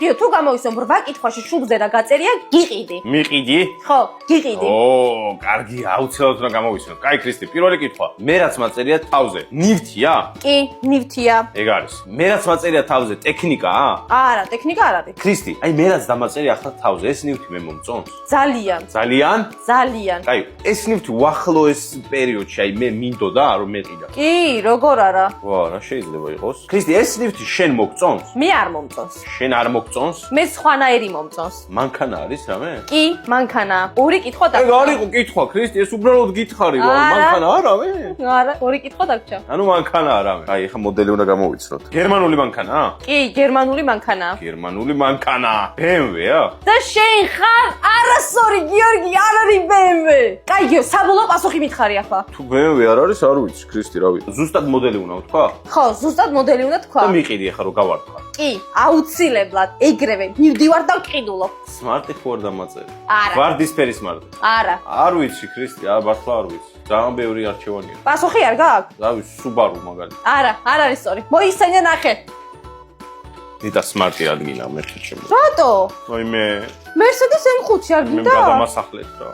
დიო, თუ გამოვისვენ 8 კითხვაში შუბზე და გაწერია გიყიდი. მიყიდი? ხო, გიყიდი. კარგი, აუცილებლად უნდა გამოვისვენ. კაი, ქრისტე, პირველი კითხვა. მე რაც მაწერია თავზე, ნივთია? კი, ნივთია. ეგ არის. მე რაც მაწერია თავზე, ტექნიკაა? არა, ტექნიკა არ არის. ქრისტი, აი მე რაც დამაწერია ახლა თავზე, ეს ნივთი მე მომწონს? ძალიან. ძალიან? ძალიან. კაი, ეს ნივთი უახლოეს პერიოდში, აი მე მინდოდა რომ მეყიდა. კი, როგორ არა? ვა, რა შეიძლება იყოს? ქრისტი, ეს ნივთი შენ მოგწონს? მე არ მომწონს. შენ არ მოგწონს? მე სხვანაირი მომწონს. მანქანა არის რამე? კი, მანქანა. ორი კითხვა ეგ არ იყო კითხვა, ქრისტი, ეს უბრალოდ გითხარი რომ მანქანა არა მე? არა, ორი კითხვა დაგჭა. ანუ მანქანაა რამე. აი, ახლა მოდელი უნდა გამოვიცნოთ. გერმანული მანქანაა? კი, გერმანული მანქანა. გერმანული მანქანა. BMW-ა? და შენ ხარ? არასორი, გიორგი, არ არის BMW. კაი, გიო, საბოლოო პასუხი მითხარი ახლა. თუ BMW არ არის, არ ვიცი, ქრისტი, რა ვიცი. ზუსტად მოდელი უნდა ვთქვა? ხო, ზუსტად მოდელი უნდა თქვა. და მიყიდი ახლა რომ გავარდხარ. კი, აუცილებლად, ეგრევე მივდივარ და ვყიდულობ. სმარტი ხო არ დამაწერი? არა. ვარდისფერი სმარტი. არა. არ ვიცი, ქრისტი, მართლა არ ვიცი. ძალიან ბევრი არჩევანია. პასუხი არ გაქვს? რა ვიცი, Subaru მაგალითად. არა, არ არის სწორი. მოიხსენე ნახე. ნიტა სმარტი ადგინა მე ჩემო. რატო? აი მე Mercedes M5 არ მე გინდა? გადამასახლეთ რა.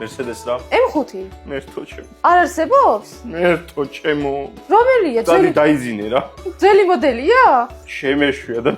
Mercedes რა? M5. მერთო ჩემო. არ არსებობს? მერთო ჩემო. რომელია? ძალი დაიძინე რა. ძელი მოდელია? შემეშვია და